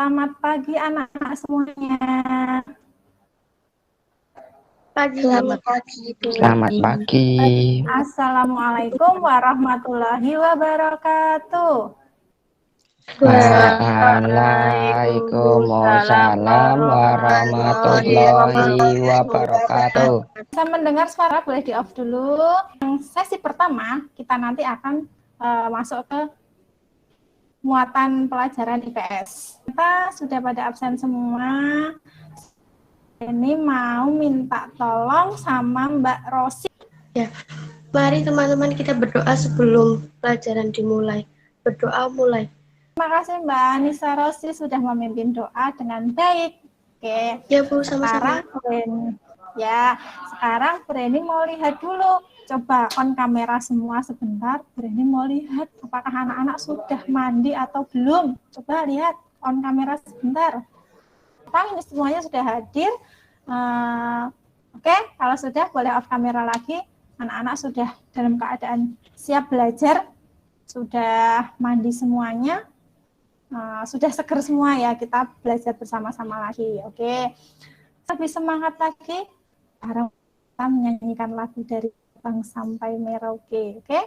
Selamat pagi anak-anak semuanya. Selamat pagi, Ibu. Selamat pagi. Assalamualaikum warahmatullahi wabarakatuh. Waalaikumsalam warahmatullahi wabarakatuh. Bisa mendengar suara, boleh di off dulu. Sesi pertama kita nanti akan masuk ke muatan pelajaran IPS. Kita sudah pada absen semua. Ini mau minta tolong sama Mbak Rosi. Ya, mari teman-teman kita berdoa sebelum pelajaran dimulai. Berdoa mulai. Terima kasih Mbak Anissa Rosi sudah memimpin doa dengan baik. Oke. Ya Bu, sama-sama. Sekarang Breni mau lihat dulu. Coba on kamera semua sebentar. Breni mau lihat apakah anak-anak sudah mandi atau belum. Coba lihat on kamera sebentar. Ini semuanya sudah hadir. Oke, kalau sudah boleh off kamera lagi. Anak-anak sudah dalam keadaan siap belajar, sudah mandi semuanya, sudah seger semua ya. Kita belajar bersama-sama lagi. Oke, lebih semangat lagi. Sekarang kita menyanyikan lagu dari Sabang sampai Merauke. Oke.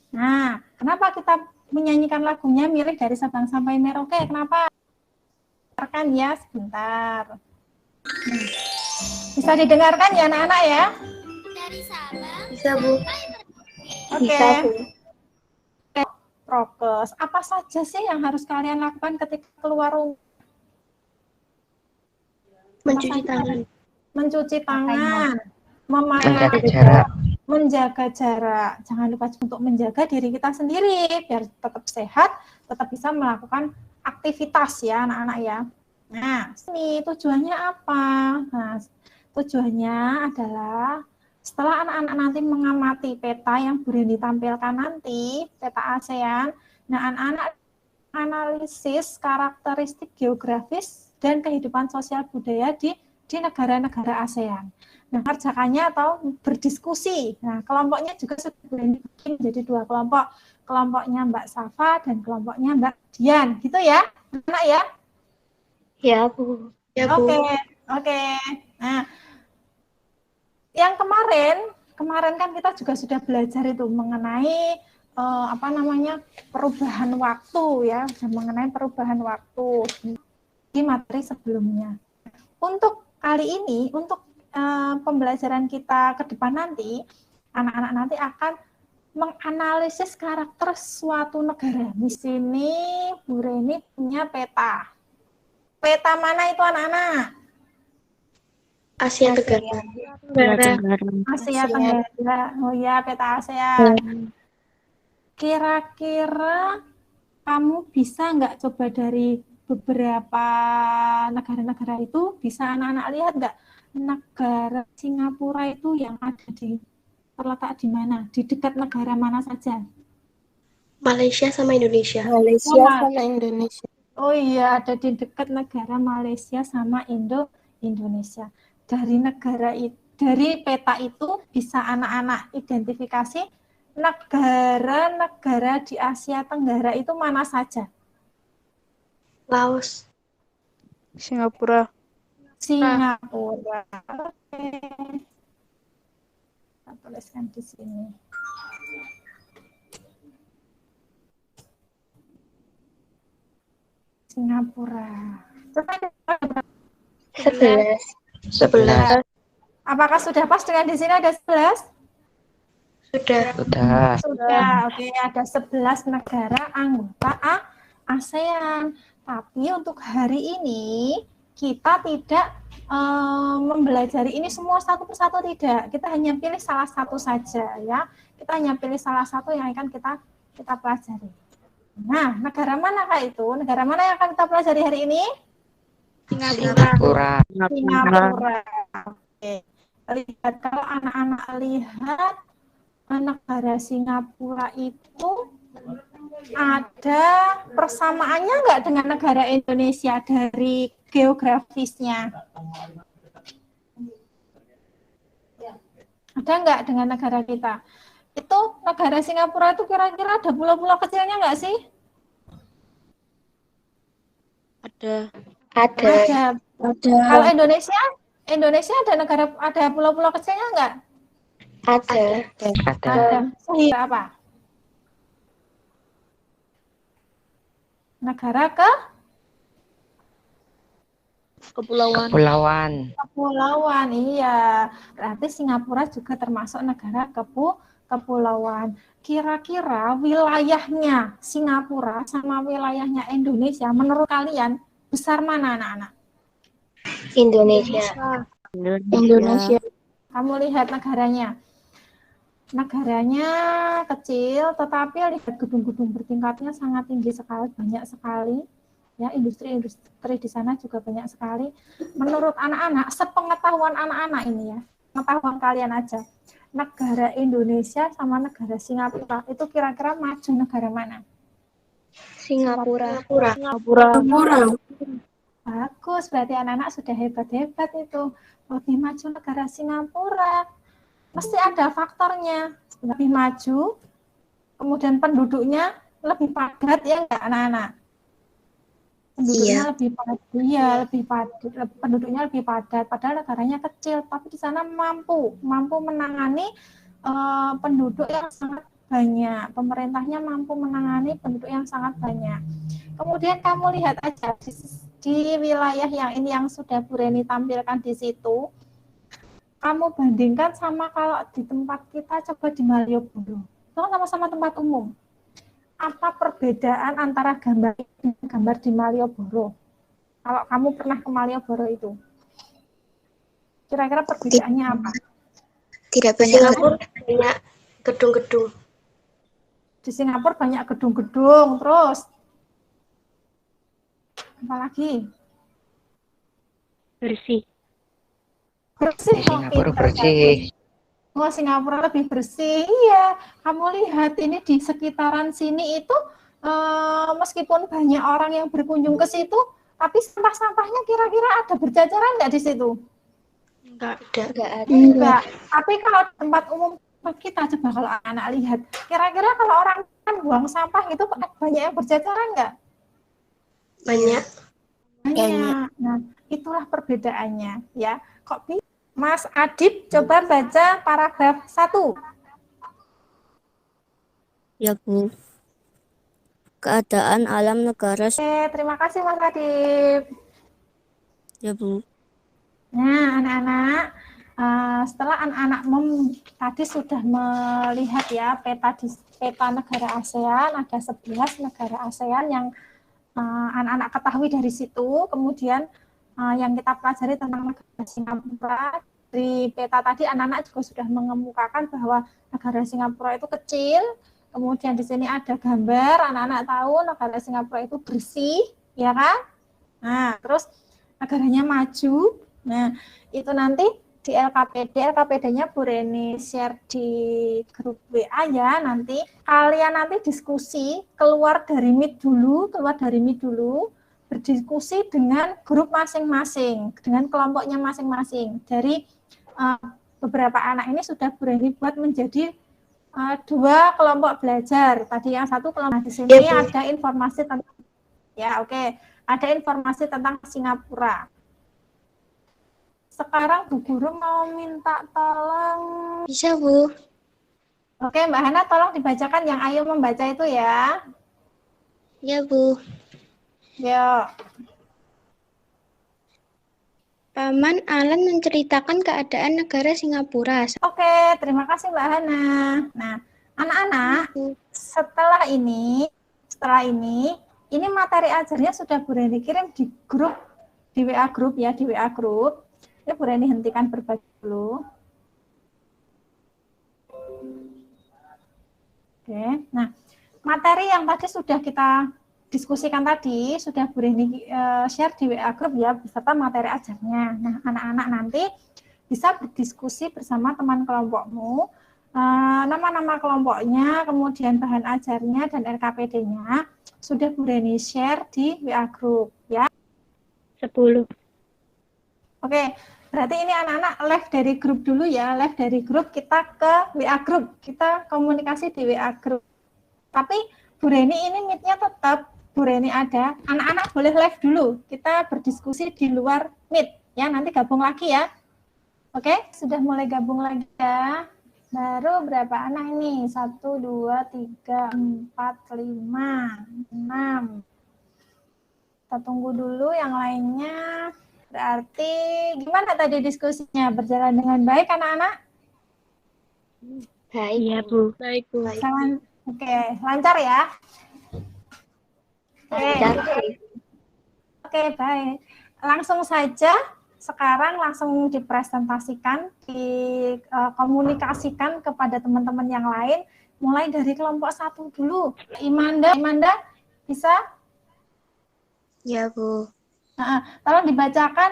Nah, kenapa kita menyanyikan lagunya milih dari Sabang sampai Merauke? Kenapa? Dengarkan ya sebentar. Bisa didengarkan ya anak-anak ya? Dari Sabang. Bisa Bu. Oke. Prokes. Apa saja sih yang harus kalian lakukan ketika keluar rumah? Mencuci tangan. Mencuci tangan. Menjaga jarak. Jangan lupa untuk menjaga diri kita sendiri biar tetap sehat, tetap bisa melakukan aktivitas ya anak-anak ya. Nah, ini tujuannya apa? Nah, tujuannya adalah setelah anak-anak nanti mengamati peta yang Breni tampilkan nanti, peta ASEAN, nah anak-anak analisis karakteristik geografis dan kehidupan sosial budaya di negara-negara ASEAN. Nah, kerjakannya atau berdiskusi. Nah, kelompoknya juga sudah bikin jadi 2 kelompok. Kelompoknya Mbak Safa dan kelompoknya Mbak Dian. Gitu ya, anak ya? Ya Bu. Ya Bu. Oke. Nah, yang kemarin kan kita juga sudah belajar itu mengenai perubahan waktu ya, mengenai perubahan waktu di materi sebelumnya. Untuk kali ini, untuk pembelajaran kita ke depan nanti, anak-anak nanti akan menganalisis karakter suatu negara. Di sini Bu Reni punya peta. Peta mana itu anak-anak? Asia Tenggara. Asia Tenggara. Oh ya, peta ASEAN. Kira-kira kamu bisa nggak coba dari beberapa negara-negara itu, bisa anak-anak lihat nggak negara Singapura itu yang terletak di mana? Di dekat negara mana saja? Malaysia sama Indonesia. Oh iya, ada di dekat negara Malaysia sama Indonesia. Dari peta itu bisa anak-anak identifikasi negara-negara di Asia Tenggara itu mana saja? Laos. Singapura. Oke. Kita tuliskan di sini. Singapura. 11. Apakah sudah pas dengan di sini ada 11? Sudah. Oke, ada 11 negara anggota ASEAN. Tapi untuk hari ini kita tidak mempelajari ini semua satu persatu, tidak. Kita hanya pilih salah satu saja ya. Kita hanya pilih salah satu yang akan kita pelajari. Nah, negara manakah itu? Negara mana yang akan kita pelajari hari ini? Singapura. Oke. Lihat, kalau anak-anak lihat negara Singapura itu ada persamaannya nggak dengan negara Indonesia dari geografisnya? Ada nggak dengan negara kita? Itu negara Singapura itu kira-kira ada pulau-pulau kecilnya nggak sih? Ada. Ada. Ada. Kalau Indonesia ada pulau-pulau kecilnya enggak? Ada. Ada. Sehingga apa? Negara Kepulauan. kepulauan, iya. Berarti Singapura juga termasuk negara kepulauan. Kira-kira wilayahnya Singapura sama wilayahnya Indonesia menurut kalian besar mana anak-anak? Indonesia. Kamu lihat negaranya. Negaranya kecil, tetapi lihat gedung-gedung bertingkatnya sangat tinggi sekali, banyak sekali. Ya, industri-industri di sana juga banyak sekali. Menurut anak-anak, sepengetahuan anak-anak ini ya, pengetahuan kalian aja, negara Indonesia sama negara Singapura itu kira-kira maju negara mana? Singapura. Bagus, berarti anak-anak sudah hebat-hebat itu. Lebih maju negara Singapura. Mesti ada faktornya. Lebih maju, kemudian penduduknya lebih padat ya enggak anak-anak? Penduduknya lebih padat, penduduknya lebih padat, padahal negaranya kecil, tapi di sana mampu menangani penduduk yang sangat banyak. Pemerintahnya mampu menangani penduduk yang sangat banyak. Kemudian kamu lihat aja di wilayah yang ini yang sudah Bu Reni tampilkan di situ, kamu bandingkan sama kalau di tempat kita coba di Malioboro. Itu kan sama-sama tempat umum. Apa perbedaan antara gambar di Malioboro? Kalau kamu pernah ke Malioboro itu, kira-kira perbedaannya apa? Tidak banyak banyak gedung-gedung. Di Singapura banyak gedung-gedung, terus apa lagi? Bersih. Singapura bersih. Oh, Singapura lebih bersih. Iya, kamu lihat ini di sekitaran sini itu meskipun banyak orang yang berkunjung ke situ, tapi sampah-sampahnya kira-kira ada berjajaran nggak di situ? Enggak ada. Enggak. Tapi kalau tempat umum kita coba kalau anak lihat, kira-kira kalau orang kan buang sampah itu banyak yang berjajaran nggak? Banyak. Nah, itulah perbedaannya ya. Kok Mas Adib coba baca paragraf 1. Ya, Bu. Keadaan alam negara. Oke, terima kasih Mas Adib. Ya, Bu. Nah, anak-anak, setelah anak-anak tadi sudah melihat ya peta negara ASEAN, ada 11 negara ASEAN yang anak-anak ketahui dari situ. Kemudian yang kita pelajari tentang negara Singapura, di peta tadi anak-anak juga sudah mengemukakan bahwa negara Singapura itu kecil. Kemudian di sini ada gambar, anak-anak tahu negara Singapura itu bersih, ya kan? Nah, terus negaranya maju. Nah, itu nanti di LKPD-nya Bu Reni share di grup WA ya, nanti kalian nanti diskusi keluar dari Meet dulu, berdiskusi dengan grup masing-masing, dengan kelompoknya masing-masing. Dari beberapa anak ini sudah Bu Reni buat menjadi 2 kelompok belajar. Tadi yang satu kelompok di sini ada informasi tentang ada informasi tentang Singapura. Sekarang Bu Guru mau minta tolong. Bisa, Bu. Oke, Mbak Hana tolong dibacakan yang Ayu membaca itu ya. Ya, Bu. Yuk. Paman Alan menceritakan keadaan negara Singapura. Oke, terima kasih Mbak Hana. Nah, anak-anak, setelah ini materi ajarnya sudah Bu Reni kirim di grup, di WA grup ya, di WA grup. Ya, Bu Reni hentikan berbagi dulu. Oke, nah materi yang tadi sudah kita diskusikan tadi, sudah Bu Reni share di WA grup ya, beserta materi ajarnya. Nah, anak-anak nanti bisa berdiskusi bersama teman kelompokmu, nama-nama kelompoknya, kemudian bahan ajarnya dan LKPD-nya, sudah Bu Reni share di WA grup ya. 10. Oke, berarti ini anak-anak live dari grup dulu ya, live dari grup kita ke WA grup, kita komunikasi di WA grup. Tapi Bu Reni ini meet-nya tetap Bu Reni ada, anak-anak boleh live dulu. Kita berdiskusi di luar Meet ya, nanti gabung lagi ya. Oke, sudah mulai gabung lagi ya. Baru berapa anak ini? 1, 2, 3, 4, 5, 6. Kita tunggu dulu yang lainnya. Berarti gimana tadi diskusinya? Berjalan dengan baik anak-anak? Baik. Iya, Bu. Baik, Bu. Oke, lancar ya? Oke, baik. Langsung saja sekarang langsung dipresentasikan, dikomunikasikan kepada teman-teman yang lain, mulai dari kelompok 1 dulu. Imanda bisa? Ya, Bu. Tolong dibacakan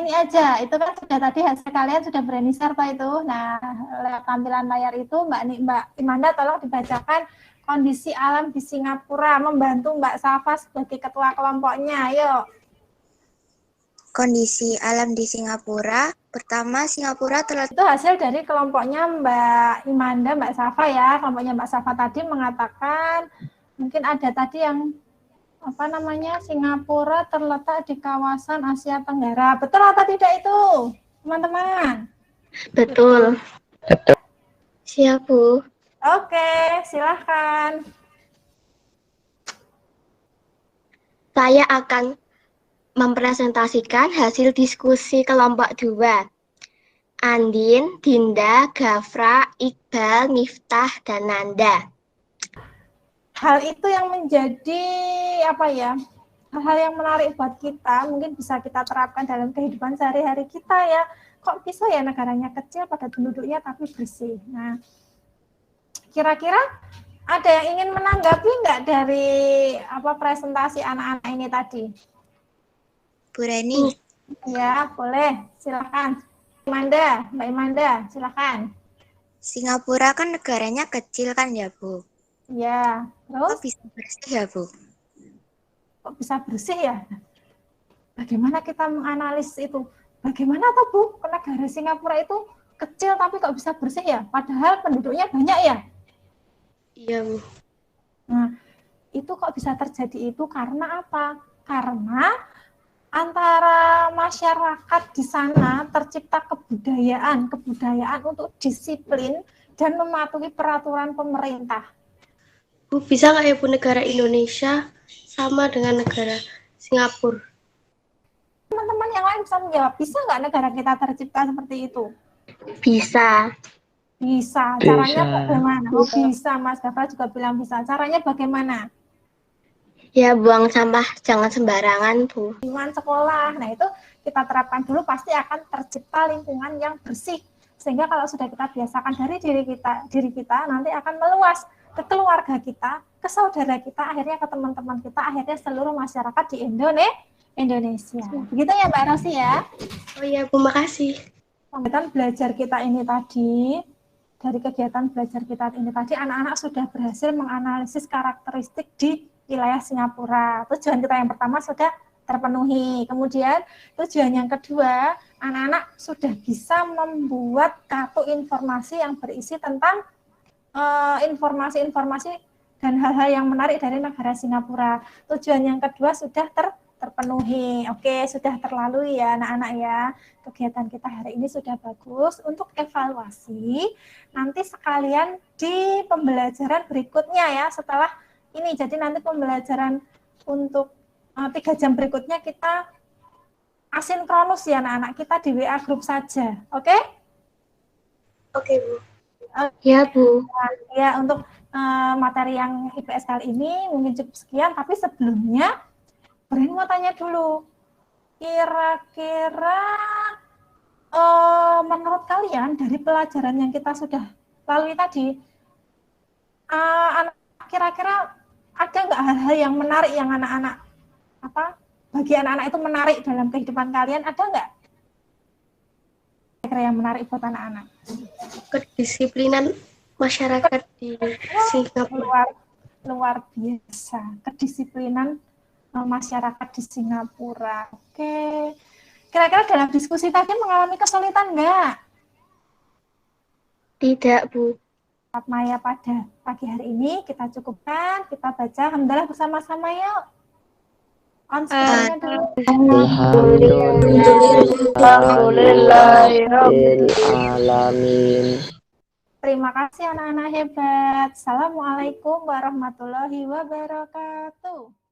ini aja, itu kan sudah tadi hasil kalian sudah berani share itu. Nah, lewat tampilan layar itu Mbak Imanda tolong dibacakan kondisi alam di Singapura, membantu Mbak Safa sebagai ketua kelompoknya. Ayo. Kondisi alam di Singapura. Pertama, Singapura terletak. Itu hasil dari kelompoknya Mbak Imanda, Mbak Safa ya. Kelompoknya Mbak Safa tadi mengatakan, mungkin ada tadi yang, Singapura terletak di kawasan Asia Tenggara. Betul atau tidak itu, teman-teman? Betul. Betul. Siap, Bu. Oke, silahkan. Saya akan mempresentasikan hasil diskusi kelompok 2. Andin, Dinda, Gafra, Iqbal, Miftah, dan Nanda. Hal itu yang menjadi hal-hal yang menarik buat kita, mungkin bisa kita terapkan dalam kehidupan sehari-hari kita ya. Kok bisa ya negaranya kecil pada penduduknya tapi bersih. Nah, kira-kira ada yang ingin menanggapi nggak dari presentasi anak-anak ini tadi? Bu Reni. Ya, boleh. Silakan. Mbak Imanda, silakan. Singapura kan negaranya kecil kan ya, Bu? Ya, terus? Kok bisa bersih ya, Bu? Kok bisa bersih ya? Bagaimana kita menganalisis itu? Bagaimana tuh, Bu? Negara Singapura itu kecil tapi kok bisa bersih ya? Padahal penduduknya banyak ya? Iya, Bu. Nah, itu kok bisa terjadi itu karena apa? Karena antara masyarakat di sana tercipta kebudayaan untuk disiplin dan mematuhi peraturan pemerintah. Bu, bisa nggak ya, Bu, negara Indonesia sama dengan negara Singapura? Teman-teman yang lain bisa menjawab, bisa nggak negara kita tercipta seperti itu? Bisa. Bisa. Caranya bagaimana? Oh, bisa. Mas Gafra juga bilang bisa. Caranya bagaimana? Ya, buang sampah jangan sembarangan, Bu. Lingkungan sekolah. Nah, itu kita terapkan dulu, pasti akan tercipta lingkungan yang bersih. Sehingga kalau sudah kita biasakan dari diri kita nanti akan meluas ke keluarga kita, ke saudara kita, akhirnya ke teman-teman kita, akhirnya seluruh masyarakat di Indonesia. Begitu ya, Mbak Rosi ya? Oh iya, Bu, makasih. Kegiatan belajar kita ini tadi, dari kegiatan belajar kita ini tadi, anak-anak sudah berhasil menganalisis karakteristik di wilayah Singapura. Tujuan kita yang pertama sudah terpenuhi. Kemudian tujuan yang kedua, anak-anak sudah bisa membuat kartu informasi yang berisi tentang informasi-informasi dan hal-hal yang menarik dari negara Singapura. Tujuan yang kedua sudah terpenuhi. Oke, sudah terlalui ya anak-anak ya. Kegiatan kita hari ini sudah bagus. Untuk evaluasi, nanti sekalian di pembelajaran berikutnya ya, setelah ini. Jadi nanti pembelajaran untuk 3 jam berikutnya kita asinkronus ya anak-anak, kita di WA grup saja. Oke? Oke, Bu. Ya, Bu. Ya, untuk materi yang IPS kali ini mungkin cukup sekian, tapi sebelumnya Bren mau tanya dulu, kira-kira menurut kalian dari pelajaran yang kita sudah lalui tadi, kira-kira ada nggak hal-hal yang menarik yang anak-anak bagi anak-anak itu menarik dalam kehidupan kalian, ada nggak? Kira-kira yang menarik buat anak-anak? Kedisiplinan masyarakat di Singapura. Luar biasa, kedisiplinan masyarakat di Singapura. Oke. Kira-kira dalam diskusi tadi mengalami kesulitan nggak? Tidak, Bu. Maya pada pagi hari ini kita cukupkan, kita baca alhamdulillah bersama-sama yuk. On screen-nya dulu. Alamin. Terima kasih anak-anak hebat. Assalamualaikum warahmatullahi wabarakatuh.